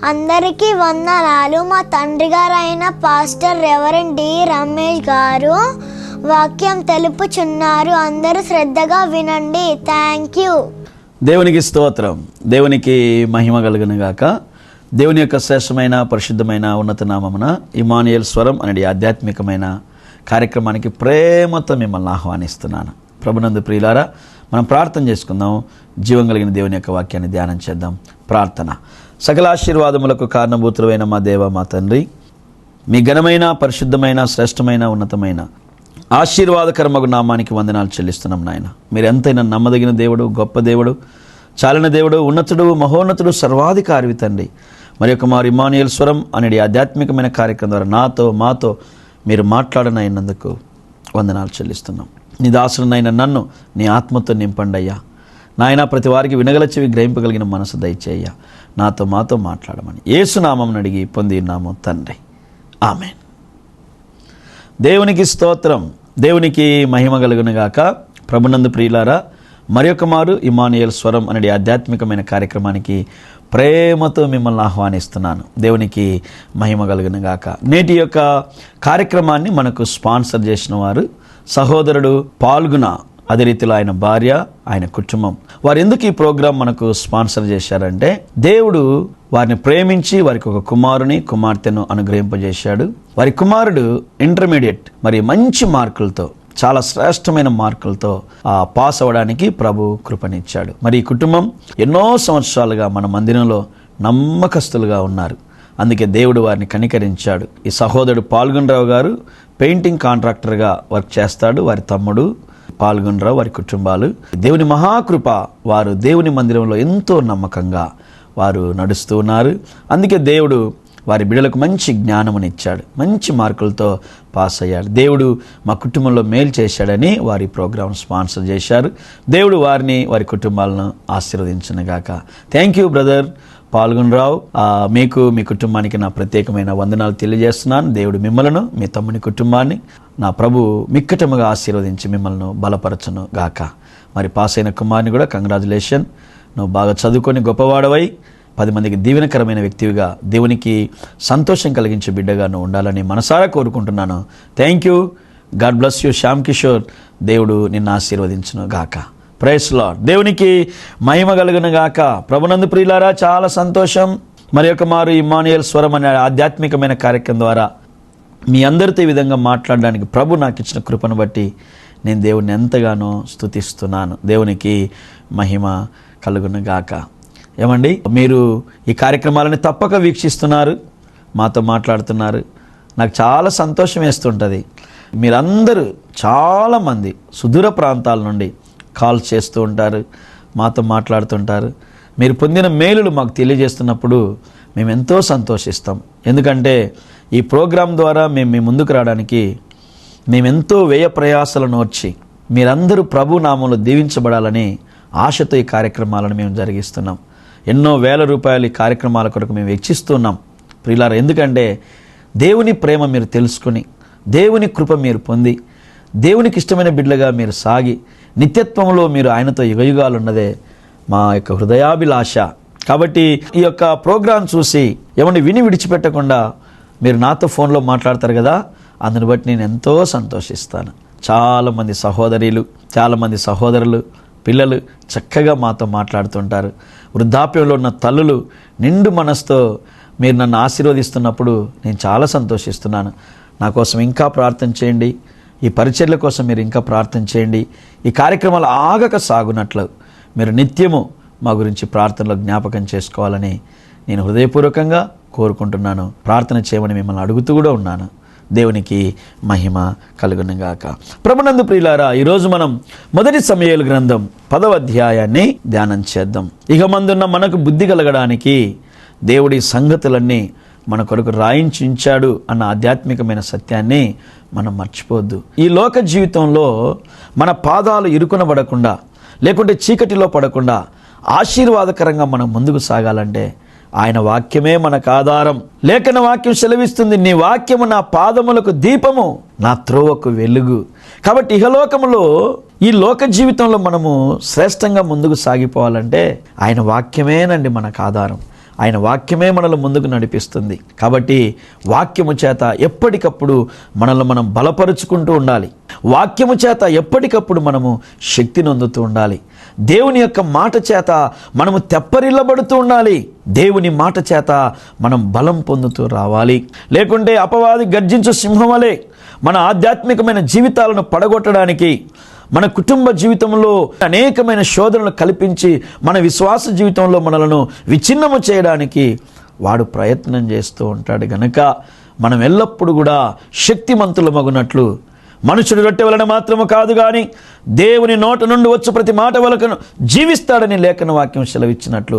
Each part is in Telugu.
అందరికీ వందనాలు. మా తండ్రి గారు అయిన పాస్టర్ రెవరెండ్ డి రమేష్ గారు వాక్యం తెలుపుచున్నారు. అందరూ శ్రద్ధగా వినండి. Thank you. దేవునికి స్తోత్రం. దేవునికి మహిమ కలుగును గాక. దేవుని యొక్క శ్రేష్టమైన పరిశుద్ధమైన ఉన్నత నామమున ఇమానుయేల్ స్వరం అనే ఆధ్యాత్మికమైన కార్యక్రమానికి ప్రేమతో మిమ్మల్ని ఆహ్వానిస్తున్నాను. ప్రభునందు ప్రియులారా, మనం ప్రార్థన చేసుకుందాం. జీవం కలిగిన దేవుని యొక్క వాక్యాన్ని ధ్యానం చేద్దాం. ప్రార్థన. సకల ఆశీర్వాదములకు కారణభూతులైన మా దేవ, మా తండ్రి, మీ ఘనమైన పరిశుద్ధమైన శ్రేష్టమైన ఉన్నతమైన ఆశీర్వాదకరమగు నామానికి వందనాలు చెల్లిస్తున్నాం నాయన. మీరు ఎంతైనా నమ్మదగిన దేవుడు, గొప్ప దేవుడు, చాలిన దేవుడు, ఉన్నతుడు, మహోన్నతుడు, సర్వాధికారి తండ్రి. మరి యొక్క మా ఇమానుయేల్ స్వరం అనే ఆధ్యాత్మికమైన కార్యక్రమం ద్వారా నాతో మాతో మీరు మాట్లాడనైనందుకు వందనాలు చెల్లిస్తున్నాం. నీ దాసునైన నన్ను నీ ఆత్మతో నింపండి అయ్యా. నాయన, ప్రతి వారికి వినగల చెవి, గ్రహింపగలిగిన మనసు దయచేయ్య. నాతో మాతో మాట్లాడమని యేసు నామమున అడిగి పొంది ఉన్నాము తండ్రి. ఆమేన్. దేవునికి స్తోత్రం. దేవునికి మహిమ కలుగును గాక. ప్రభునందు ప్రియులారా, మరొక మారు ఇమానుయేల్ స్వరం అనే ఆధ్యాత్మికమైన కార్యక్రమానికి ప్రేమతో మిమ్మల్ని ఆహ్వానిస్తున్నాను. దేవునికి మహిమ కలుగును గాక. నేటి యొక్క కార్యక్రమాన్ని మనకు స్పాన్సర్ చేసిన వారు సహోదరుడు పాల్గొన, అదే రీతిలో ఆయన భార్య, ఆయన కుటుంబం. వారు ఎందుకు ఈ ప్రోగ్రాం మనకు స్పాన్సర్ చేశారంటే, దేవుడు వారిని ప్రేమించి వారికి ఒక కుమారుని కుమార్తెను అనుగ్రహింపజేశాడు. వారి కుమారుడు ఇంటర్మీడియట్ మరి మంచి మార్కులతో, చాలా శ్రేష్టమైన మార్కులతో పాస్ అవ్వడానికి ప్రభు కృపనిచ్చాడు. మరి ఈ కుటుంబం ఎన్నో సంవత్సరాలుగా మన మందిరంలో నమ్మకస్తులుగా ఉన్నారు. అందుకే దేవుడు వారిని కనికరించాడు. ఈ సహోదరుడు పాల్గొనరావు గారు పెయింటింగ్ కాంట్రాక్టర్గా వర్క్ చేస్తాడు. వారి తమ్ముడు పాల్గొనరావు, వారి కుటుంబాలు, దేవుని మహాకృప, వారు దేవుని మందిరంలో ఎంతో నమ్మకంగా వారు నడుస్తూ ఉన్నారు. అందుకే దేవుడు వారి బిడ్డలకు మంచి జ్ఞానమునిచ్చాడు, మంచి మార్కులతో పాస్ అయ్యాడు. దేవుడు మా కుటుంబంలో మేలు చేశాడని వారి ప్రోగ్రాం స్పాన్సర్ చేశారు. దేవుడు వారిని, వారి కుటుంబాలను ఆశీర్వదించునుగాక. థ్యాంక్ యూ బ్రదర్ పాల్గొనరావు. మీకు, మీ కుటుంబానికి నా ప్రత్యేకమైన వందనాలు తెలియజేస్తున్నాను. దేవుడు మిమ్మలను, మీ తమ్ముని కుటుంబాన్ని నా ప్రభు మిక్కటముగా ఆశీర్వదించి మిమ్మల్ని బలపరచును గాక. మరి పాస్ అయిన కుమార్ని కూడా కంగ్రాచులేషన్. నువ్వు బాగా చదువుకొని గొప్పవాడవై 10 మందికి దీవెనకరమైన వ్యక్తివిగా, దేవునికి సంతోషం కలిగించే బిడ్డగా నువ్వు ఉండాలని మనసారా కోరుకుంటున్నాను. Thank you. God bless you Shyam Kishore. దేవుడు నిన్ను ఆశీర్వదించును గాక. Praise Lord. దేవునికి మహిమ కలుగును గాక. ప్రభునందు ప్రియులారా, చాలా సంతోషం. మరి ఒక మారు ఇమానుయేల్ స్వరం అనే ఆధ్యాత్మికమైన కార్యక్రమం ద్వారా మీ అందరితో ఈ విధంగా మాట్లాడడానికి ప్రభు నాకు ఇచ్చిన కృపను బట్టి నేను దేవుడిని ఎంతగానో స్తుతిస్తున్నాను. దేవునికి మహిమ కలుగును గాక. ఏమండి, మీరు ఈ కార్యక్రమాలని తప్పక వీక్షిస్తున్నారు, మాతో మాట్లాడుతున్నారు. నాకు చాలా సంతోషం వేస్తుంటుంది. మీరందరూ చాలామంది సుదూర ప్రాంతాల నుండి కాల్ చేస్తూ ఉంటారు, మాతో మాట్లాడుతుంటారు. మీరు పొందిన మేలులు మాకు తెలియజేస్తున్నప్పుడు మేము ఎంతో సంతోషిస్తాం. ఎందుకంటే ఈ ప్రోగ్రాం ద్వారా మేము మీ ముందుకు రావడానికి మేమెంతో వ్యయ ప్రయాసాలను వచ్చి మీరందరూ ప్రభు నామంలో దీవించబడాలని ఆశతో ఈ కార్యక్రమాలను మేము జరిగిస్తున్నాం. ఎన్నో వేల రూపాయలు ఈ కార్యక్రమాల కొరకు మేము వెచ్చిస్తున్నాం ప్రియులారా. ఎందుకంటే దేవుని ప్రేమ మీరు తెలుసుకుని, దేవుని కృప మీరు పొంది, దేవునికి ఇష్టమైన బిడ్డలుగా మీరు సాగి నిత్యత్వంలో మీరు ఆయనతో యుగయుగాలు ఉన్నదే మా యొక్క హృదయాభిలాష. కాబట్టి ఈ యొక్క ప్రోగ్రాం చూసి ఏమంటే విని విడిచిపెట్టకుండా మీరు నాతో ఫోన్లో మాట్లాడతారు కదా, అందుని బట్టి నేను ఎంతో సంతోషిస్తాను. చాలామంది సహోదరీలు, చాలామంది సహోదరులు, పిల్లలు చక్కగా మాతో మాట్లాడుతుంటారు. వృద్ధాప్యంలో ఉన్న తల్లులు నిండు మనసుతో మీరు నన్ను ఆశీర్వదిస్తున్నప్పుడు నేను చాలా సంతోషిస్తున్నాను. నా కోసం ఇంకా ప్రార్థన చేయండి. ఈ పరిచర్ల కోసం మీరు ఇంకా ప్రార్థన చేయండి. ఈ కార్యక్రమాలు ఆగక సాగునట్లు మీరు నిత్యము మా గురించి ప్రార్థనలో జ్ఞాపకం చేసుకోవాలని నేను హృదయపూర్వకంగా కోరుకుంటున్నాను. ప్రార్థన చేయమని మిమ్మల్ని అడుగుతూ కూడా ఉన్నాను. దేవునికి మహిమ కలుగునుగాక. ప్రభునందు ప్రియులారా, ఈరోజు మనం మొదటి సమూయేలు గ్రంథం 10వ అధ్యాయాన్ని ధ్యానం చేద్దాం. ఇక మందున్న మనకు బుద్ధి కలగడానికి దేవుడి సంగతులన్నీ మన కొరకు రాయించాడు అన్న ఆధ్యాత్మికమైన సత్యాన్ని మనం మర్చిపోవద్దు. ఈ లోక జీవితంలో మన పాదాలు ఇరుకునబడకుండా, లేకుంటే చీకటిలో పడకుండా ఆశీర్వాదకరంగా మనం ముందుకు సాగాలంటే ఆయన వాక్యమే మనకు ఆధారం. లేఖన వాక్యం సెలవిస్తుంది, నీ వాక్యము నా పాదములకు దీపము, నా త్రోవకు వెలుగు. కాబట్టి ఇహలోకములో, ఈ లోక జీవితంలో మనము శ్రేష్టంగా ముందుకు సాగిపోవాలంటే ఆయన వాక్యమేనండి మనకు ఆధారం. ఆయన వాక్యమే మనల్ని ముందుకు నడిపిస్తుంది. కాబట్టి వాక్యము చేత ఎప్పటికప్పుడు మనల్ని మనం బలపరుచుకుంటూ ఉండాలి. వాక్యము చేత ఎప్పటికప్పుడు మనము శక్తిని అందుతూ ఉండాలి. దేవుని యొక్క మాట చేత మనము తెప్పరిల్లబడుతూ ఉండాలి. దేవుని మాట చేత మనం బలం పొందుతూ రావాలి. లేకుంటే అపవాది గర్జించు సింహం వలె మన ఆధ్యాత్మికమైన జీవితాలను పడగొట్టడానికి, మన కుటుంబ జీవితంలో అనేకమైన శోధనలు కల్పించి మన విశ్వాస జీవితంలో మనలను విచ్ఛిన్నము చేయడానికి వాడు ప్రయత్నం చేస్తూ ఉంటాడు. గనుక మనం ఎల్లప్పుడూ కూడా శక్తిమంతులమగునట్లు, మనుషుడు రొట్టె వలన మాత్రము కాదు కానీ దేవుని నోట నుండి వచ్చు ప్రతి మాట వలన జీవిస్తాడని లేఖన వాక్యం సెలవిచ్చినట్లు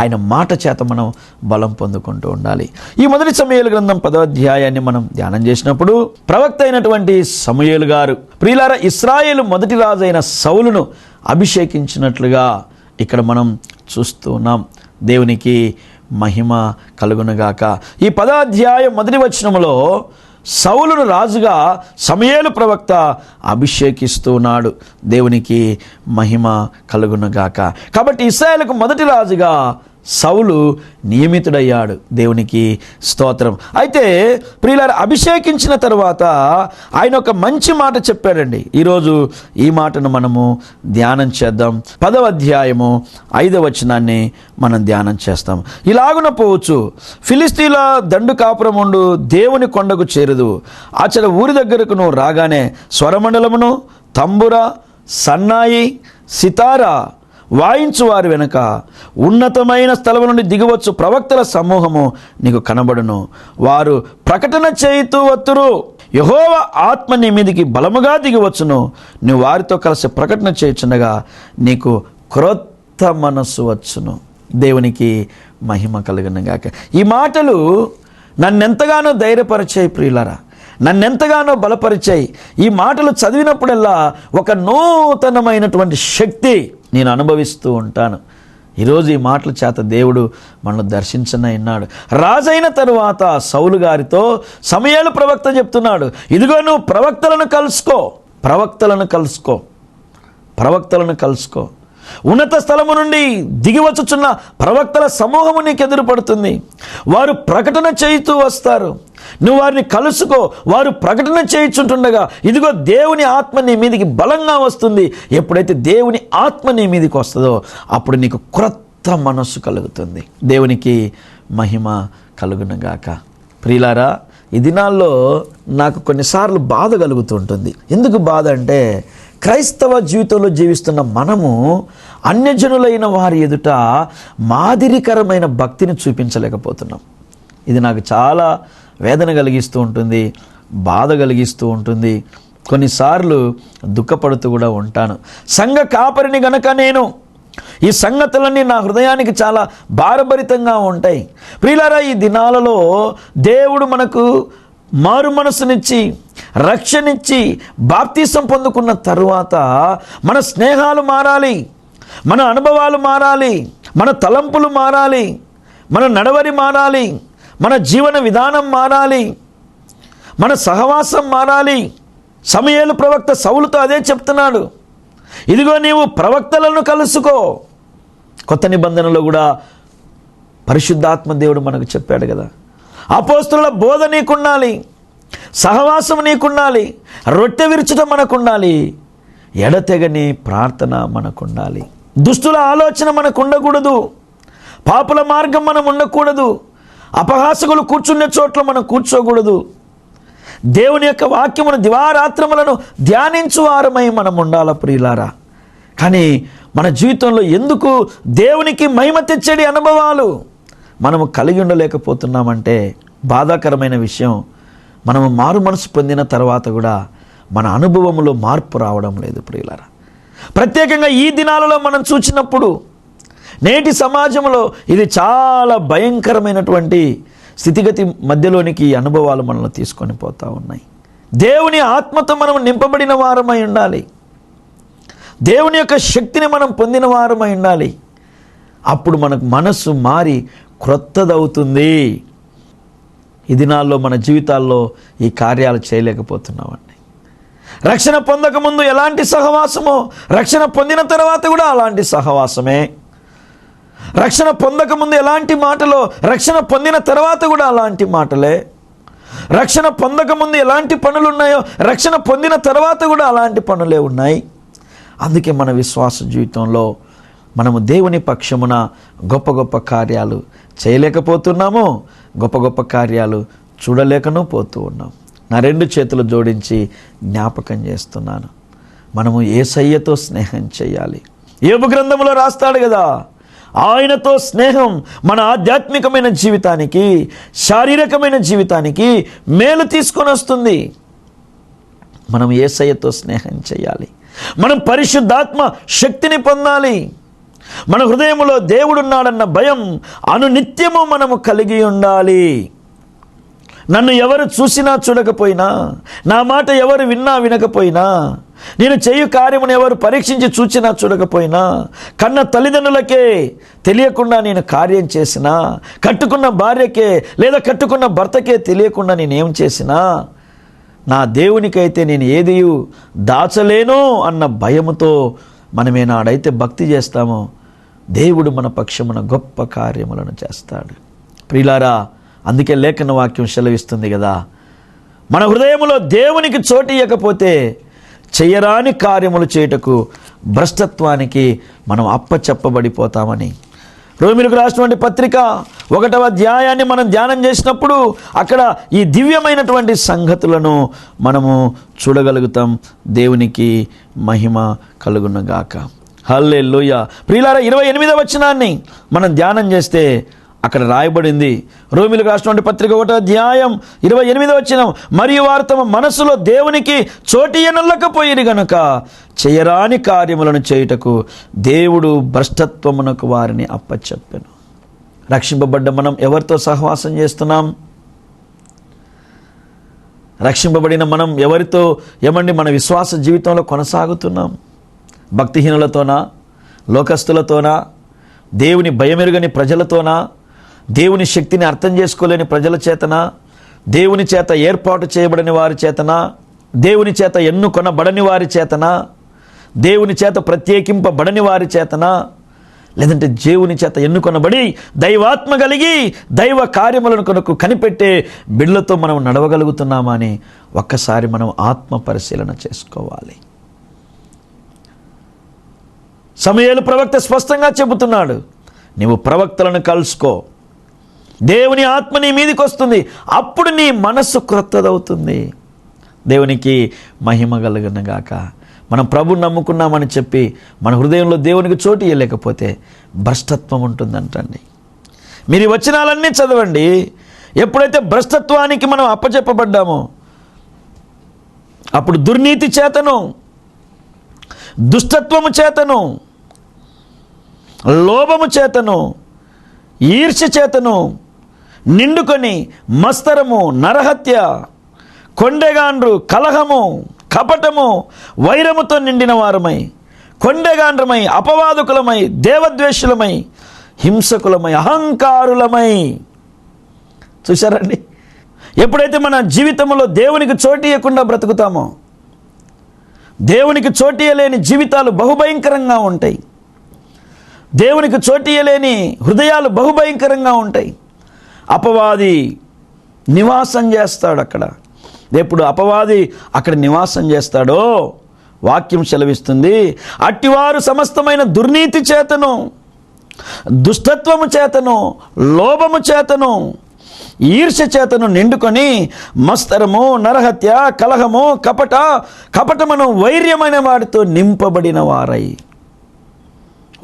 ఆయన మాట చేత మనం బలం పొందుకుంటూ ఉండాలి. ఈ మొదటి సమూయేలు గ్రంథం 10వ అధ్యాయాన్ని మనం ధ్యానం చేసినప్పుడు ప్రవక్త అయినటువంటి సమూయేలు గారు ప్రియులారా ఇశ్రాయేలు మొదటి రాజు అయిన సౌలును అభిషేకించినట్లుగా ఇక్కడ మనం చూస్తూ ఉన్నాం. దేవునికి మహిమ కలుగునుగాక. ఈ 10వ అధ్యాయం మొదటి వచనములో సౌలును రాజుగా సమూయేలు ప్రవక్త అభిషేకిస్తూ ఉన్నాడు. దేవునికి మహిమ కలుగునుగాక. కాబట్టి ఇశ్రాయేలుకు మొదటి రాజుగా సౌలు నియమితుడయ్యాడు. దేవునికి స్తోత్రం. అయితే ప్రియులారా అభిషేకించిన తర్వాత ఆయన ఒక మంచి మాట చెప్పాడండి. ఈరోజు ఈ మాటను మనము ధ్యానం చేద్దాం. 10వ అధ్యాయము 5వ వచనాన్ని మనం ధ్యానం చేస్తాం. ఇలాగున పోవచ్చు, ఫిలిస్తీన్ల దండు కాపురముండు దేవుని కొండకు చేరదు. అచట ఊరి దగ్గరకు నువ్వు రాగానే స్వరమండలమును, తంబుర, సన్నాయి, సితారా వాయించు వారి వెనుక ఉన్నతమైన స్థలము నుండి దిగవచ్చు ప్రవక్తల సమూహము నీకు కనబడును. వారు ప్రకటన చేయుతూ వత్తురు. యెహోవా ఆత్మ నీ మీదికి బలముగా దిగివచ్చును. నువ్వు వారితో కలిసి ప్రకటన చేయుచుండగా నీకు క్రొత్త మనస్సు వచ్చును. దేవునికి మహిమ కలుగునుగాక. ఈ మాటలు నన్నెంతగానో ధైర్యపరిచాయి ప్రియులారా, నన్నెంతగానో బలపరిచాయి. ఈ మాటలు చదివినప్పుడల్లా ఒక నూతనమైనటువంటి శక్తి నేను అనుభవిస్తూ ఉంటాను. ఈరోజు ఈ మాటల చేత దేవుడు మనల్ని దర్శించనన్నాడు. రాజైన తరువాత సౌలు గారితో సమూయేలు ప్రవక్త చెప్తున్నాడు, ఇదిగో నువ్వు ప్రవక్తలను కలుసుకో. ఉన్నత స్థలము నుండి దిగివచ్చుచున్న ప్రవక్తల సమూహము నీకు ఎదురుపడుతుంది. వారు ప్రకటన చేయుతూ వస్తారు. నువ్వు వారిని కలుసుకో. వారు ప్రకటన చేయుచుంటుండగా ఇదిగో దేవుని ఆత్మ నీ మీదికి బలంగా వస్తుంది. ఎప్పుడైతే దేవుని ఆత్మ నీ మీదికి వస్తుందో అప్పుడు నీకు క్రొత్త మనస్సు కలుగుతుంది. దేవునికి మహిమ కలుగునుగాక. ప్రియులారా, ఈ దినాల్లో నాకు కొన్నిసార్లు బాధ కలుగుతుంటుంది. ఎందుకు బాధ అంటే క్రైస్తవ జీవితంలో జీవిస్తున్న మనము అన్యజనులైన వారి ఎదుట మాదిరికరమైన భక్తిని చూపించలేకపోతున్నాం. ఇది నాకు చాలా వేదన కలిగిస్తూ ఉంటుంది, బాధ కలిగిస్తూ ఉంటుంది. కొన్నిసార్లు దుఃఖపడుతూ కూడా ఉంటాను. సంఘ కాపరిని గనక నేను ఈ సంగతులన్నీ నా హృదయానికి చాలా భారభరితంగా ఉంటాయి. ప్రియులారా, ఈ దినాలలో దేవుడు మనకు మారు మనసునిచ్చి రక్షణిచ్చి బాప్తీసం పొందుకున్న తరువాత మన స్నేహాలు మారాలి, మన అనుభవాలు మారాలి, మన తలంపులు మారాలి, మన నడవడి మారాలి, మన జీవన విధానం మారాలి, మన సహవాసం మారాలి. సమూయేలు ప్రవక్త సౌలుతో అదే చెప్తున్నాడు, ఇదిగో నీవు ప్రవక్తలను కలుసుకో. కొత్త నిబంధనలో కూడా పరిశుద్ధాత్మ దేవుడు మనకు చెప్పాడు కదా, అపోస్తలుల బోధ నీకుండాలి, సహవాసం నీకుండాలి, రొట్టె విరుచుట మనకుండాలి, ఎడతెగని ప్రార్థన మనకుండాలి. దుష్టుల ఆలోచన మనకు ఉండకూడదు, పాపుల మార్గం మనం ఉండకూడదు, అపహాసకులు కూర్చునే చోట్ల మనం కూర్చోకూడదు. దేవుని యొక్క వాక్యమును దివారాత్రములను ధ్యానించు వారమై మనం ఉండాల ప్రియులారా. కానీ మన జీవితంలో ఎందుకు దేవునికి మహిమ తెచ్చడి అనుభవాలు మనము కలిగి ఉండలేకపోతున్నామంటే బాధాకరమైన విషయం. మనము మారు మనసు పొందిన తర్వాత కూడా మన అనుభవంలో మార్పు రావడం లేదు ప్రియులారా. ప్రత్యేకంగా ఈ దినాలలో మనం చూసినప్పుడు నేటి సమాజంలో ఇది చాలా భయంకరమైనటువంటి స్థితిగతి మధ్యలోనికి ఈ అనుభవాలు మనల్ని తీసుకొని పోతూ ఉన్నాయి. దేవుని ఆత్మతో మనం నింపబడిన వారమై ఉండాలి, దేవుని యొక్క శక్తిని మనం పొందిన వారమై ఉండాలి. అప్పుడు మనకు మనస్సు మారి క్రొత్తదవుతుంది. ఈ దినాల్లో మన జీవితాల్లో ఈ కార్యాలు చేయలేకపోతున్నామండి. రక్షణ పొందకముందు ఎలాంటి సహవాసమో రక్షణ పొందిన తర్వాత కూడా అలాంటి సహవాసమే. రక్షణ పొందకముందు ఎలాంటి మాటలో, రక్షణ పొందిన తర్వాత కూడా అలాంటి మాటలే. రక్షణ పొందకముందు ఎలాంటి పనులు ఉన్నాయో, రక్షణ పొందిన తర్వాత కూడా అలాంటి పనులే ఉన్నాయి. అందుకే మన విశ్వాస జీవితంలో మనము దేవుని పక్షమున గొప్ప గొప్ప కార్యాలు చేయలేకపోతున్నాము, గొప్ప గొప్ప కార్యాలు చూడలేకనూ పోతూ ఉన్నాం. నా 2 చేతులు జోడించి జ్ఞాపకం చేస్తున్నాను, మనము యేసయ్యతో స్నేహం చేయాలి. యోబు గ్రంథంలో రాస్తాడు కదా, ఆయనతో స్నేహం మన ఆధ్యాత్మికమైన జీవితానికి, శారీరకమైన జీవితానికి మేలు తీసుకొని వస్తుంది. మనం యేసయ్యతో స్నేహం చేయాలి. మనం పరిశుద్ధాత్మ శక్తిని పొందాలి. మన హృదయంలో దేవుడున్నాడన్న భయం అనునిత్యము మనము కలిగి ఉండాలి. నన్ను ఎవరు చూసినా చూడకపోయినా, నా మాట ఎవరు విన్నా వినకపోయినా, నేను చేయు కార్యమును ఎవరు పరీక్షించి చూచినా చూడకపోయినా, కన్న తల్లిదండ్రులకే తెలియకుండా నేను కార్యం చేసినా, కట్టుకున్న భార్యకే లేదా కట్టుకున్న భర్తకే తెలియకుండా నేనేం చేసినా, నా దేవునికైతే నేను ఏది దాచలేను అన్న భయముతో మనమేనాడైతే భక్తి చేస్తామో, దేవుడు మన పక్షమున గొప్ప కార్యములను చేస్తాడు. ప్రియులారా, అందుకే లేఖన వాక్యం సెలవిస్తుంది కదా, మన హృదయములో దేవునికి చోటు ఇవ్వకపోతే చేయరాని కార్యములు చేయుటకు భ్రష్టత్వానికి మనం అప్పచెప్పబడిపోతామని. రోమీయులకు రాసినటువంటి పత్రిక 1వ అధ్యాయాన్ని మనం ధ్యానం చేసినప్పుడు అక్కడ ఈ దివ్యమైనటువంటి సంగతులను మనము చూడగలుగుతాం. దేవునికి మహిమ కలుగునుగాక. హల్లెలూయా. ప్రియులారా, 28వ వచనాన్ని మనం ధ్యానం చేస్తే అక్కడ రాయబడింది, రోమీయులకు రాసినటువంటి పత్రిక 1వ అధ్యాయం 28వ వచనం, మరియు వారు తమ మనసులో దేవునికి చోటియనల్లకపోయిరి గనుక చేయరాని కార్యములను చేయుటకు దేవుడు భ్రష్టత్వమునకు వారిని అప్పచెప్పెను. రక్షింపబడ్డ మనం ఎవరితో సహవాసం చేస్తున్నాం? రక్షింపబడిన మనం ఎవరితో మన విశ్వాస జీవితంలో కొనసాగుతున్నాం? భక్తిహీనులతోనా, లోకస్తులతోనా, దేవుని భయమెరుగని ప్రజలతోనా, దేవుని శక్తిని అర్థం చేసుకోలేని ప్రజల చేతనా, దేవుని చేత ఏర్పాటు చేయబడని వారి చేతనా, దేవుని చేత ఎన్నుకొనబడని వారి చేతనా, దేవుని చేత ప్రత్యేకింపబడని వారి చేతనా, లేదంటే దేవుని చేత ఎన్నుకొనబడి దైవాత్మ కలిగి దైవ కార్యములను కొరకు కనిపెట్టే బిడ్డలతో మనం నడవగలుగుతున్నామా అని ఒక్కసారి మనం ఆత్మ పరిశీలన చేసుకోవాలి. సమూయేలు ప్రవక్త స్పష్టంగా చెబుతున్నాడు, నీవు ప్రవక్తలను కలుసుకో, దేవుని ఆత్మ నీ మీదకి వస్తుంది, అప్పుడు నీ మనస్సు క్రొత్తదవుతుంది. దేవునికి మహిమ కలుగునుగాక. మనం ప్రభుని నమ్ముకున్నామని చెప్పి మన హృదయంలో దేవునికి చోటు ఇవ్వలేకపోతే భ్రష్టత్వం ఉంటుందంటండి. మీరు ఈ వచనాలన్నీ చదవండి. ఎప్పుడైతే భ్రష్టత్వానికి మనం అప్పచెప్పబడ్డామో అప్పుడు దుర్నీతి చేతను, దుష్టత్వము చేతను, లోభము చేతను, ఈర్ష్య చేతను నిండుకొని మస్తరము, నరహత్య, కొండెగాండ్రు, కలహము, కపటము, వైరముతో నిండిన వారమై, కొండెగాండ్రమై, అపవాదుకులమై, దేవద్వేషులమై, హింసకులమై, అహంకారులమై. చూశారండి, ఎప్పుడైతే మన జీవితంలో దేవునికి చోటు ఇవ్వకుండా బ్రతుకుతామో, దేవునికి చోటు ఇవ్వలేని జీవితాలు బహుభయంకరంగా ఉంటాయి. దేవునికి చోటు ఇవ్వలేని హృదయాలు బహుభయంకరంగా ఉంటాయి. అపవాది నివాసం చేస్తాడు అక్కడ. ఎప్పుడు అపవాది అక్కడ నివాసం చేస్తాడో వాక్యం సెలవిస్తుంది, అట్టివారు సమస్తమైన దుర్నీతి చేతను, దుష్టత్వము చేతను, లోభము చేతను, ఈర్ష్య చేతను నిండుకొని మస్తరము, నరహత్య, కలహము, కపటమును, వైర్యమైన వాటితో నింపబడిన వారై,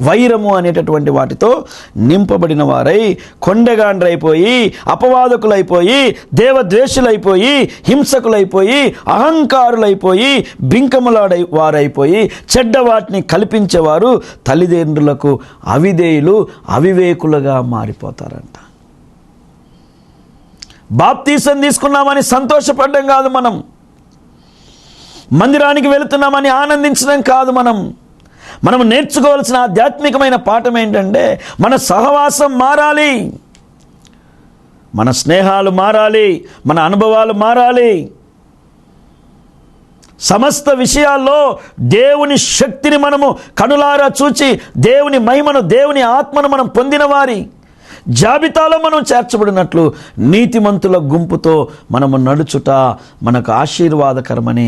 వైరము అనేటటువంటి వాటితో నింపబడిన వారై, కొండగాండ్రైపోయి, అపవాదకులైపోయి, దేవద్వేషులైపోయి, హింసకులైపోయి, అహంకారులైపోయి, బింకములాడై వారైపోయి, చెడ్డ వాటిని కల్పించేవారు, తల్లిదండ్రులకు అవిధేయులు, అవివేకులుగా మారిపోతారంట. బాప్తీసం తీసుకున్నామని సంతోషపడడం కాదు, మనం మందిరానికి వెళుతున్నామని ఆనందించడం కాదు. మనం నేర్చుకోవాల్సిన ఆధ్యాత్మికమైన పాఠం ఏంటంటే మన సహవాసం మారాలి, మన స్నేహాలు మారాలి, మన అనుభవాలు మారాలి. సమస్త విషయాల్లో దేవుని శక్తిని మనము కనులారా చూచి దేవుని మహిమను, దేవుని ఆత్మను మనం పొందిన వారి జాబితాలో మనం చేర్చబడినట్లు నీతిమంతుల గుంపుతో మనము నడుచుట మనకు ఆశీర్వాదకరమని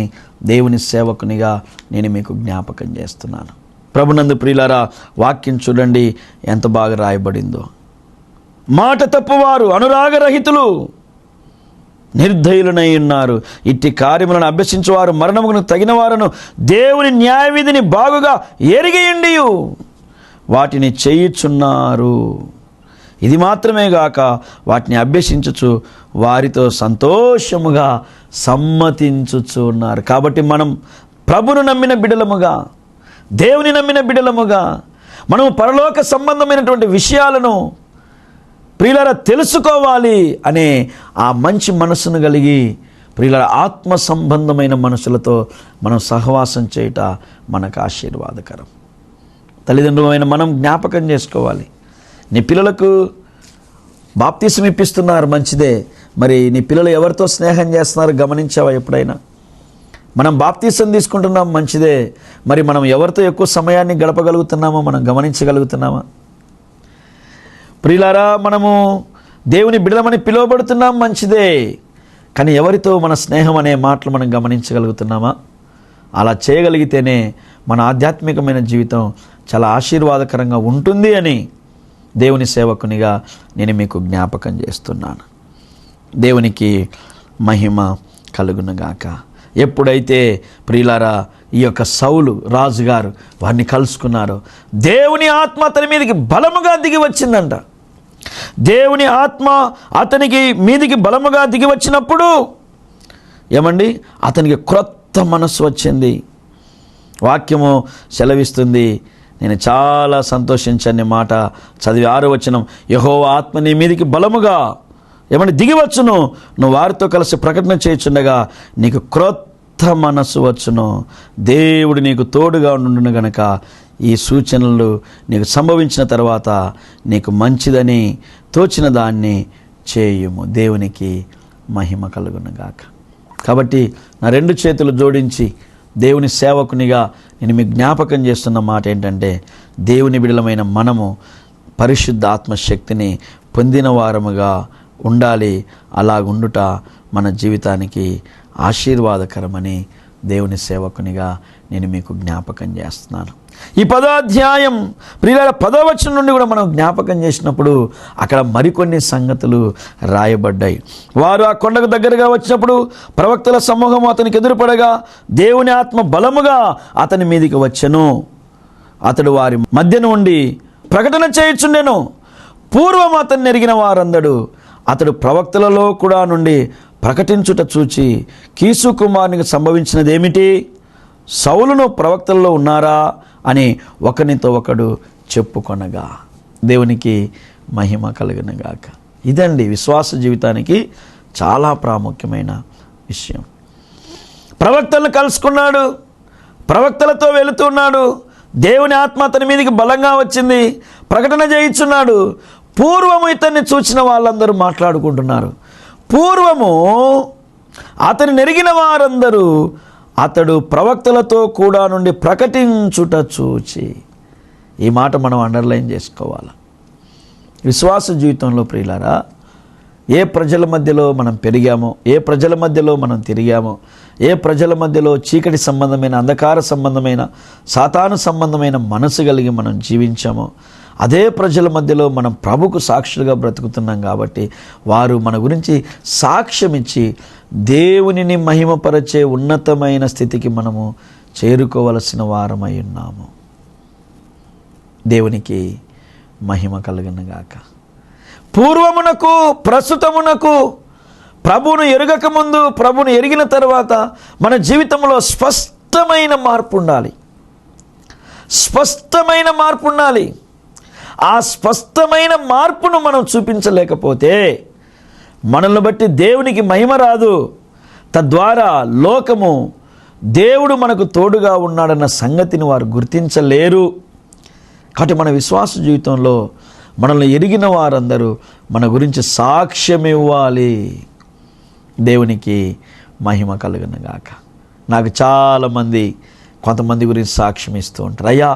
దేవుని సేవకునిగా నేను మీకు జ్ఞాపకం చేస్తున్నాను. ప్రభునందు ప్రియులారా, వాక్యం చూడండి ఎంత బాగా రాయబడిందో. మాట తప్పువారు, అనురాగరహితులు, నిర్దయులనై ఉన్నారు. ఇట్టి కార్యములను అభ్యసించువారు మరణమును తగిన వారును దేవుని న్యాయవిధిని బాగుగా ఎరిగియుండి వాటిని చేయుచున్నారు. ఇది మాత్రమే గాక వాటిని అభ్యసించుచు వారితో సంతోషముగా సమ్మతించుచు ఉన్నారు. కాబట్టి మనం ప్రభును నమ్మిన బిడలముగా, దేవుని నమ్మిన బిడలముగా, మనం పరలోక సంబంధమైనటువంటి విషయాలను ప్రియులారా తెలుసుకోవాలి అనే ఆ మంచి మనసును కలిగి ప్రియులారా ఆత్మ సంబంధమైన మనుషులతో మనం సహవాసం చేయుట మనకు ఆశీర్వాదకరం. తల్లిదండ్రులమైన మనం జ్ఞాపకం చేసుకోవాలి. నీ పిల్లలకు బాప్తిసం ఇప్పిస్తున్నారు, మంచిదే. మరి నీ పిల్లలు ఎవరితో స్నేహం చేస్తున్నారు గమనించావా ఎప్పుడైనా? మనం బాప్తిసం తీసుకుంటున్నాం, మంచిదే. మరి మనం ఎవరితో ఎక్కువ సమయాన్ని గడపగలుగుతున్నామో మనం గమనించగలుగుతున్నామా? ప్రియులారా, మనము దేవుని బిడలమని పిలువబడుతున్నాం, మంచిదే. కానీ ఎవరితో మన స్నేహం అనే మాటలు మనం గమనించగలుగుతున్నామా? అలా చేయగలిగితేనే మన ఆధ్యాత్మికమైన జీవితం చాలా ఆశీర్వాదకరంగా ఉంటుంది అని దేవుని సేవకునిగా నేను మీకు జ్ఞాపకం చేస్తున్నాను. దేవునికి మహిమ కలుగునుగాక. ఎప్పుడైతే ప్రియులారా ఈ యొక్క సౌలు రాజుగారు వారిని కలుసుకున్నారో దేవుని ఆత్మ అతని మీదకి బలముగా దిగి వచ్చిందంట. దేవుని ఆత్మ అతనికి మీదికి బలముగా దిగి వచ్చినప్పుడు ఏమండి, అతనికి క్రొత్త మనస్సు వచ్చింది. వాక్యము సెలవిస్తుంది. నేను చాలా సంతోషించని మాట చదివి 6వ వచనం, యెహోవా ఆత్మ నీ మీదికి బలముగా ఏమంటే దిగివచ్చును, నువ్వు వారితో కలిసి ప్రకటన చేయుచుండగా నీకు క్రొత్త మనస్సు వచ్చును, దేవుడు నీకు తోడుగా ఉండును గనక ఈ సూచనలు నీకు సంభవించిన తర్వాత నీకు మంచిదని తోచిన దాన్ని చేయుము. దేవునికి మహిమ కలుగునుగాక. కాబట్టి నా 2 చేతులు జోడించి దేవుని సేవకునిగా నేను మీకు జ్ఞాపకం చేస్తున్న మాట ఏంటంటే, దేవుని బిడలమైన మనము పరిశుద్ధ ఆత్మశక్తిని పొందిన వారముగా ఉండాలి. అలాగుండుట మన జీవితానికి ఆశీర్వాదకరమని దేవుని సేవకునిగా నేను మీకు జ్ఞాపకం చేస్తున్నాను. ఈ 10వ అధ్యాయం ప్రియులారా 10వ వచనం నుండి కూడా మనం జ్ఞాపకం చేసినప్పుడు అక్కడ మరికొన్ని సంగతులు రాయబడ్డాయి. వారు ఆ కొండకు దగ్గరగా వచ్చినప్పుడు ప్రవక్తల సమూహం అతనికి ఎదురుపడగా దేవుని ఆత్మ బలముగా అతని మీదికి వచ్చెను. అతడు వారి మధ్యన ఉండి ప్రకటన చేయుచుండెను. పూర్వం అతన్ని ఎరిగిన వారందరూ అతడు ప్రవక్తలలో కూడా నుండి ప్రకటించుట చూచి కీసు కుమారునికి సంభవించినది ఏమిటి, సౌలును ప్రవక్తలలో ఉన్నారా అని ఒకరినితో ఒకడు చెప్పుకొనగా. దేవునికి మహిమ కలుగునుగాక. ఇదండి విశ్వాస జీవితానికి చాలా ప్రాముఖ్యమైన విషయం. ప్రవక్తలను కలుసుకున్నాడు, ప్రవక్తలతో వెళుతున్నాడు, దేవుని ఆత్మ అతని మీదకి బలంగా వచ్చింది, ప్రకటన చేయించున్నాడు. పూర్వము ఇతన్ని చూసిన వాళ్ళందరూ మాట్లాడుకుంటున్నారు. పూర్వము అతని నెరిగిన వారందరూ అతడు ప్రవక్తలతో కూడా నుండి ప్రకటించుట చూచి. ఈ మాట మనం అండర్లైన్ చేసుకోవాలి. విశ్వాస జీవితంలో ప్రియులారా, ఏ ప్రజల మధ్యలో మనం పెరిగామో, ఏ ప్రజల మధ్యలో మనం తిరిగామో, ఏ ప్రజల మధ్యలో చీకటి సంబంధమైన, అంధకార సంబంధమైన, సాతాను సంబంధమైన మనసు కలిగి మనం జీవించామో, అదే ప్రజల మధ్యలో మనం ప్రభుకు సాక్షులుగా బ్రతుకుతున్నాం. కాబట్టి వారు మన గురించి సాక్ష్యం ఇచ్చి దేవునిని మహిమపరచే ఉన్నతమైన స్థితికి మనము చేరుకోవలసిన వారమై ఉన్నాము. దేవునికి మహిమ కలుగునుగాక. పూర్వమునకు ప్రస్తుతమునకు, ప్రభువును ఎరగక ముందు, ప్రభువును ఎరిగిన తర్వాత మన జీవితంలో స్పష్టమైన మార్పు ఉండాలి. స్పష్టమైన మార్పు ఉండాలి. ఆ స్పష్టమైన మార్పును మనం చూపించలేకపోతే మనల్ని బట్టి దేవునికి మహిమ రాదు. తద్వారా లోకము దేవుడు మనకు తోడుగా ఉన్నాడన్న సంగతిని వారు గుర్తించలేరు. కాబట్టి మన విశ్వాస జీవితంలో మనల్ని ఎరిగిన వారందరూ మన గురించి సాక్ష్యం ఇవ్వాలి. దేవునికి మహిమ కలుగునుగాక. నాకు చాలామంది కొంతమంది గురించి సాక్ష్యం ఇస్తూ ఉంటారు. అయ్యా,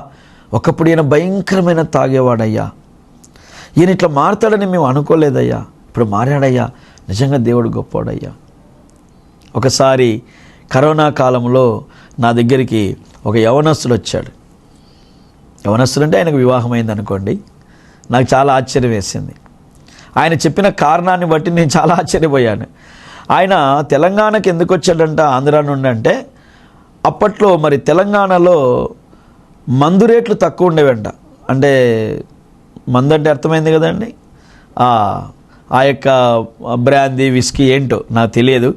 ఒకప్పుడు ఈయన భయంకరమైన తాగేవాడయ్యా, ఈయన ఇట్లా మారుతాడని మేము అనుకోలేదయ్యా, ఇప్పుడు మారాడయ్యా, నిజంగా దేవుడు గొప్పవాడయ్యా. ఒకసారి కరోనా కాలంలో నా దగ్గరికి ఒక యవనస్తుడు వచ్చాడు. యవనస్తుడు అంటే ఆయనకు వివాహమైంది అనుకోండి. నాకు చాలా ఆశ్చర్యం వేసింది. ఆయన చెప్పిన కారణాన్ని బట్టి నేను చాలా ఆశ్చర్యపోయాను. ఆయన తెలంగాణకి ఎందుకు వచ్చాడంట ఆంధ్రా నుండి అంటే, అప్పట్లో మరి తెలంగాణలో మందు రేట్లు తక్కువ ఉండేవంట. అంటే మందు అంటే అర్థమైంది కదండి, ఆ యొక్క బ్రాందీ విస్కీ ఏంటో నాకు తెలియదు.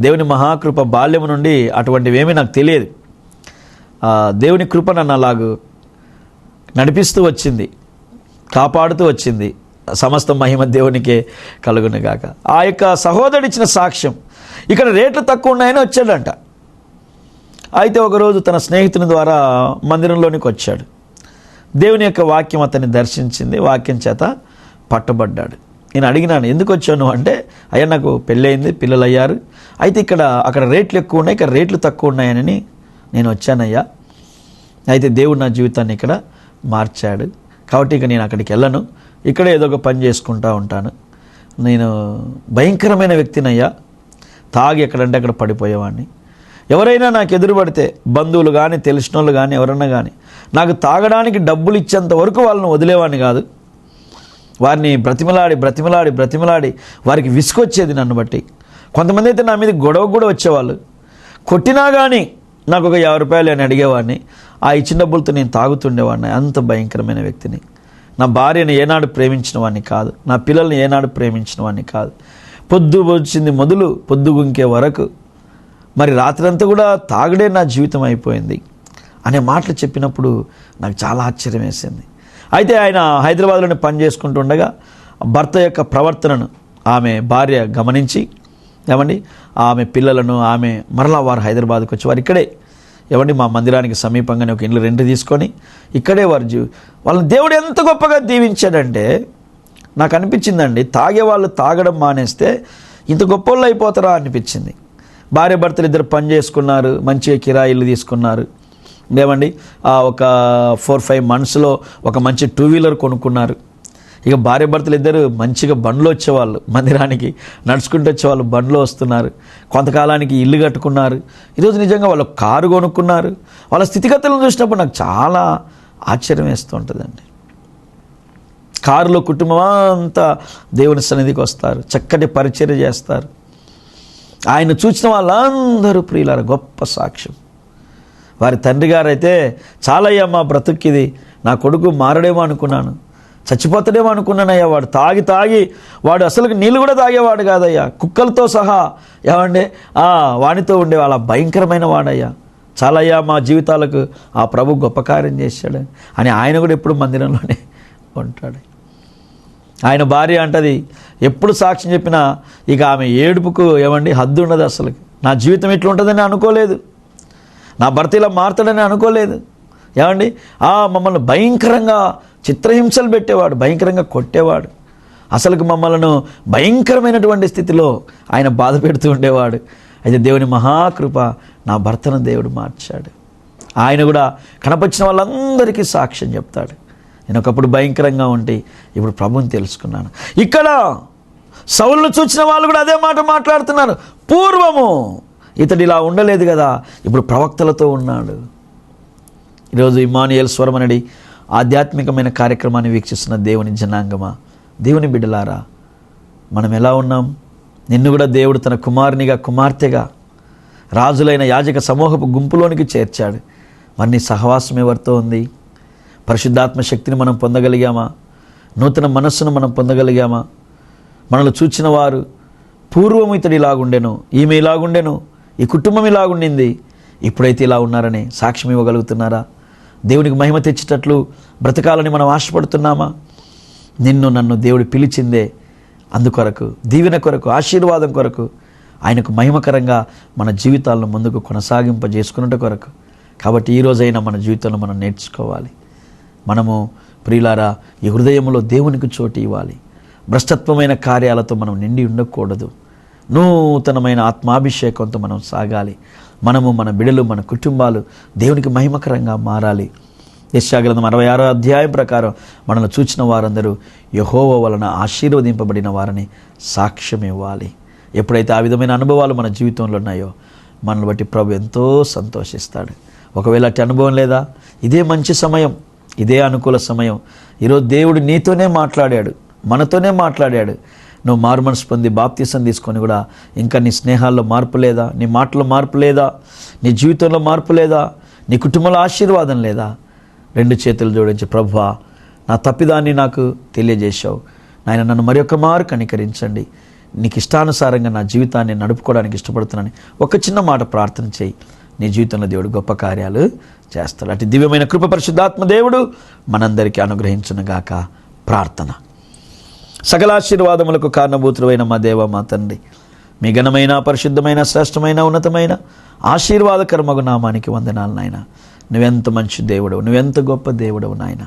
దేవుని మహాకృప, బాల్యం నుండి అటువంటివేమీ నాకు తెలియదు. దేవుని కృప నన్ను అలాగూ నడిపిస్తూ వచ్చింది, కాపాడుతూ వచ్చింది. సమస్త మహిమ దేవునికే కలుగును గాక. ఆ యొక్క సహోదరుడు ఇచ్చిన సాక్ష్యం, ఇక్కడ రేట్లు తక్కువ ఉన్నాయని వచ్చాడంట. అయితే ఒకరోజు తన స్నేహితుని ద్వారా మందిరంలోనికి వచ్చాడు. దేవుని యొక్క వాక్యం అతన్ని దర్శించింది, వాక్యం చేత పట్టబడ్డాడు. నేను అడిగినాను, ఎందుకు వచ్చాను అంటే, అయ్యా నాకు పెళ్ళయింది, పిల్లలు అయ్యారు, అయితే అక్కడ రేట్లు ఎక్కువ ఉన్నాయి, ఇక్కడ రేట్లు తక్కువ ఉన్నాయని నేను వచ్చానయ్యా. అయితే దేవుడు నా జీవితాన్ని ఇక్కడ మార్చాడు, కాబట్టి ఇక నేను అక్కడికి వెళ్ళను, ఇక్కడే ఏదో ఒక పని చేసుకుంటూ ఉంటాను. నేను భయంకరమైన వ్యక్తినయ్యా, తాగి ఎక్కడంటే అక్కడ పడిపోయేవాడిని. ఎవరైనా నాకు ఎదురు పడితే, బంధువులు కానీ తెలిసిన వాళ్ళు కానీ ఎవరన్నా కానీ, నాకు తాగడానికి డబ్బులు ఇచ్చేంత వరకు వాళ్ళని వదిలేవాడిని కాదు. వారిని బ్రతిమలాడి వారికి విసుకొచ్చేది నన్ను బట్టి. కొంతమంది అయితే నా మీద గొడవ కూడా వచ్చేవాళ్ళు. కొట్టినా కానీ నాకు ఒక 50 రూపాయలు అని అడిగేవాడిని. ఆ ఇచ్చిన డబ్బులతో నేను తాగుతుండేవాడిని. అంత భయంకరమైన వ్యక్తిని. నా భార్యను ఏనాడు ప్రేమించిన వాడిని కాదు, నా పిల్లల్ని ఏనాడు ప్రేమించిన వాడిని కాదు. పొద్దు వచ్చింది మొదలు పొద్దు గుంకే వరకు మరి రాత్రంతా కూడా తాగడే నా జీవితం అయిపోయింది అనే మాటలు చెప్పినప్పుడు నాకు చాలా ఆశ్చర్యం వేసింది. అయితే ఆయన హైదరాబాద్లోనే పని చేసుకుంటుండగా భర్త యొక్క ప్రవర్తనను ఆమె భార్య గమనించి, ఏమండి ఆమె పిల్లలను ఆమె మరలా వారు హైదరాబాద్కి వచ్చి వారు ఇక్కడే మా మందిరానికి సమీపంగానే ఒక ఇల్లు రెంట్ తీసుకొని ఇక్కడే వాళ్ళని దేవుడు ఎంత గొప్పగా దీవించాడంటే, నాకు అనిపించిందండి, తాగే వాళ్ళు తాగడం మానేస్తే ఇంత గొప్పళ్ళు అయిపోతారా అనిపించింది. భార్య భర్తలు ఇద్దరు పని చేసుకున్నారు, మంచిగా కిరాయిలు తీసుకున్నారు. ఒక 4-5 మంత్స్లో ఒక మంచి 2 వీలర్ కొనుక్కున్నారు. ఇక భార్య భర్తలు ఇద్దరు మంచిగా బండ్లో వచ్చేవాళ్ళు, మందిరానికి నడుచుకుంటూ వచ్చేవాళ్ళు, బండ్లో వస్తున్నారు. కొంతకాలానికి ఇల్లు కట్టుకున్నారు. ఈరోజు నిజంగా వాళ్ళు కారు కొనుక్కున్నారు. వాళ్ళ స్థితిగతులను చూసినప్పుడు నాకు చాలా ఆశ్చర్యం వేస్తూ ఉంటుందండి. కారులో కుటుంబం అంతా దేవుని సన్నిధికి వస్తారు, చక్కటి పరిచర్య చేస్తారు. ఆయన చూసిన వాళ్ళందరూ ప్రియులారా గొప్ప సాక్ష్యం. వారి తండ్రి గారు అయితే, చాలయ్యా మా బ్రతుక్కిది, నా కొడుకు మారడేమో అనుకున్నాను, చచ్చిపోతాడేమో అనుకున్నానయ్యా, వాడు తాగి వాడు అసలు నీళ్ళు కూడా తాగేవాడు కాదయ్యా, కుక్కలతో సహా వానితో ఉండే వాళ్ళ భయంకరమైన వాడయ్యా, చాలయ్యా మా జీవితాలకు ఆ ప్రభు గొప్ప కార్యం చేశాడు అని ఆయన కూడా ఎప్పుడు మందిరంలోనే ఉంటాడు. ఆయన భార్య అంటది, ఎప్పుడు సాక్ష్యం చెప్పినా ఇక ఆమె ఏడుపుకు హద్దు ఉండదు. అసలు నా జీవితం ఇట్లా ఉంటుందని అనుకోలేదు, నా భర్త ఇలా మారుతాడని అనుకోలేదు. మమ్మల్ని భయంకరంగా చిత్రహింసలు పెట్టేవాడు, భయంకరంగా కొట్టేవాడు, అసలుకు మమ్మల్ని భయంకరమైనటువంటి స్థితిలో ఆయన బాధ పెడుతూ ఉండేవాడు. అయితే దేవుని మహాకృప, నా భర్తను దేవుడు మార్చాడు. ఆయన కూడా కనపరిచిన వాళ్ళందరికీ సాక్ష్యం చెప్తాడు. నేను ఒకప్పుడు భయంకరంగా ఉంటే ఇప్పుడు ప్రభువుని తెలుసుకున్నాను. ఇక్కడ సౌలును చూసిన వాళ్ళు కూడా అదే మాట మాట్లాడుతున్నారు. పూర్వము ఇతడు ఇలా ఉండలేదు కదా, ఇప్పుడు ప్రవక్తలతో ఉన్నాడు. ఈరోజు ఇమ్మానుయేల్ స్వరం అనేది ఆధ్యాత్మికమైన కార్యక్రమాన్ని వీక్షిస్తున్న దేవుని జనాంగమా, దేవుని బిడ్డలారా, మనం ఎలా ఉన్నాం? నిన్ను కూడా దేవుడు తన కుమారునిగా కుమార్తెగా రాజులైన యాజక సమూహపు గుంపులోనికి చేర్చాడు. మరి నీ సహవాసం ఎవరితో ఉంది? పరిశుద్ధాత్మ శక్తిని మనం పొందగలిగామా? నూతన మనస్సును మనం పొందగలిగామా? మనల్ని చూచిన వారు పూర్వం ఇతడు ఇలాగుండెను, ఈమె ఇలాగుండెను, ఈ కుటుంబం ఇలాగుండింది, ఇప్పుడైతే ఇలా ఉన్నారని సాక్ష్యం ఇవ్వగలుగుతున్నారా? దేవునికి మహిమ తెచ్చేటట్లు బ్రతకాలని మనం ఆశపడుతున్నామా? నిన్ను నన్ను దేవుడు పిలిచిందే అందుకొరకు, దీవెన కొరకు, ఆశీర్వాదం కొరకు, ఆయనకు మహిమకరంగా మన జీవితాలను ముందుకు కొనసాగింపజేసుకున్నట్టు కొరకు. కాబట్టి ఈరోజైనా మన జీవితంలో మనం నేర్చుకోవాలి. మనము ప్రియులారా ఈ హృదయంలో దేవునికి చోటు ఇవ్వాలి. భ్రష్టత్వమైన కార్యాలతో మనం నిండి ఉండకూడదు. నూతనమైన ఆత్మాభిషేకంతో మనం సాగాలి. మనము, మన బిడ్డలు, మన కుటుంబాలు దేవునికి మహిమకరంగా మారాలి. యెషయా గ్రంథం 66వ అధ్యాయం ప్రకారం మనల్ని చూచిన వారందరూ యెహోవా వలన ఆశీర్వదింపబడిన వారని సాక్ష్యం ఇవ్వాలి. ఎప్పుడైతే ఆ విధమైన అనుభవాలు మన జీవితంలో ఉన్నాయో మనల్ని బట్టి ప్రభు ఎంతో సంతోషిస్తాడు. ఒకవేళ అట్టి అనుభవం లేదా, ఇదే మంచి సమయం, ఇదే అనుకూల సమయం. ఈరోజు దేవుడు నీతోనే మాట్లాడాడు, మనతోనే మాట్లాడాడు. నువ్వు మారు మనసు పొంది బాప్తీసం తీసుకొని కూడా ఇంకా నీ స్నేహాల్లో మార్పు లేదా, నీ మాటలో మార్పు లేదా, నీ జీవితంలో మార్పు లేదా, నీ కుటుంబంలో ఆశీర్వాదం లేదా, 2 చేతులు జోడించి, ప్రభువా నా తప్పిదాన్ని నాకు తెలియజేశావు నాయన, నన్ను మరి ఒక్క మారు కనికరించండి, నీకు ఇష్టానుసారంగా నా జీవితాన్ని నడుపుకోవడానికి ఇష్టపడుతున్నాను ఒక చిన్న మాట ప్రార్థన చేయి. నీ జీవితంలో దేవుడు గొప్ప కార్యాలు చేస్తాడు. అటు దివ్యమైన కృప పరిశుద్ధాత్మ దేవుడు మనందరికీ అనుగ్రహించునుగాక. ప్రార్థన. సకల ఆశీర్వాదములకు కారణభూతుడైన మా దేవ, మా తండ్రి, మీ ఘనమైన, పరిశుద్ధమైన, శ్రేష్టమైన, ఉన్నతమైన, ఆశీర్వాదకరమగు నామానికి వందనాలు నాయన. నువ్వెంత మంచి దేవుడవు, నువ్వెంత గొప్ప దేవుడవు నాయన.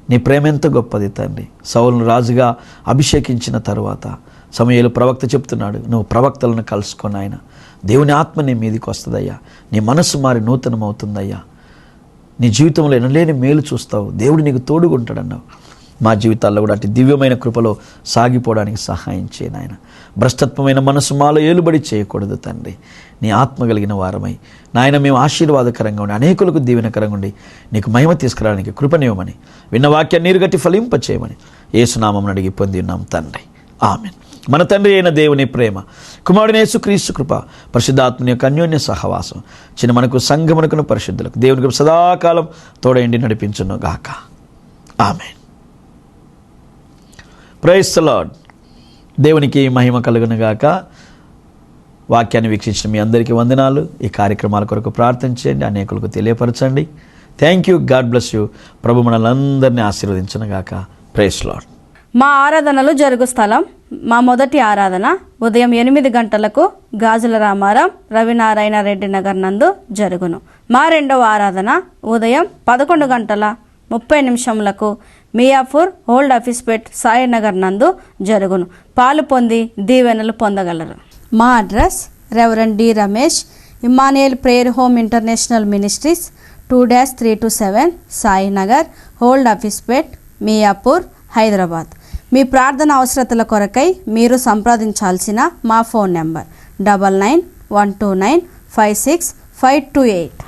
నీ ప్రేమ ఎంత గొప్పది తండ్రి. సౌలును రాజుగా అభిషేకించిన తరువాత సమూయేలు ప్రవక్త చెప్తున్నాడు, నువ్వు ప్రవక్తలను కలుసుకొని ఆయన, దేవుని ఆత్మ నీ మీదికి వస్తుందయ్యా, నీ మనస్సు మారి నూతనమవుతుందయ్యా, నీ జీవితంలో ఎనలేని మేలు చూస్తావు, దేవుడు నీకు తోడుగుంటాడన్నావు. మా జీవితాల్లో కూడా అటు దివ్యమైన కృపలో సాగిపోవడానికి సహాయం చేయి నాయన. భ్రష్టత్వమైన మనసు మాలో ఏలుబడి చేయకూడదు తండ్రి. నీ ఆత్మ కలిగిన వారమై నాయన మేము ఆశీర్వాదకరంగా ఉండి, అనేకులకు దీవెనకరంగా ఉండి నీకు మహిమ తీసుకురావడానికి కృపనివ్వమని, విన్న వాక్యాన్ని నీరుగట్టి ఫలింపచేయమని యేసునామమున అడిగి పొంది ఉన్నాం తండ్రి. ఆమేన్. మన తండ్రి అయిన దేవుని ప్రేమ, కుమారుడైన యేసుక్రీస్తు కృప, పరిశుద్ధాత్మని యొక్క అన్యోన్య సహవాసం చిన్న మనకు, సంఘమునకును, పరిశుద్ధులకు దేవునికి సదాకాలం తోడైండి నడిపించును గాక. ఆమేన్. Praise the Lord. దేవునికి మహిమ కలుగును గాక. వాక్యాన్ని వీక్షించిన మీ అందరికీ వందనాలు. ఈ కార్యక్రమాల కొరకు ప్రార్థన చేయండి, అనేకులకు తెలియపరచండి. Thank you. God bless you. ప్రభు మనల్ని అందరినీ ఆశీర్వదించును గాక. Praise the Lord. మా ఆరాధనలు జరుగు స్థలం, మా మొదటి ఆరాధన ఉదయం 8 గంటలకు గాజుల రామారం రవినారాయణ రెడ్డి నగర్ నందు జరుగును. మా రెండవ ఆరాధన ఉదయం 11:30 మియాపూర్ ఓల్డ్ ఆఫీస్పేట్ సాయినగర్ నందు జరుగును. పాలు పొంది దీవెనలు పొందగలరు. మా address Reverend D Ramesh, Immanuel prayer home international ministries, 2-327 Sainagar, old Officepet, Miyapur, Hyderabad. మీ ప్రార్థన అవసరతల కొరకై మీరు సంప్రదించాల్సిన మా ఫోన్ నెంబర్ 9912956528.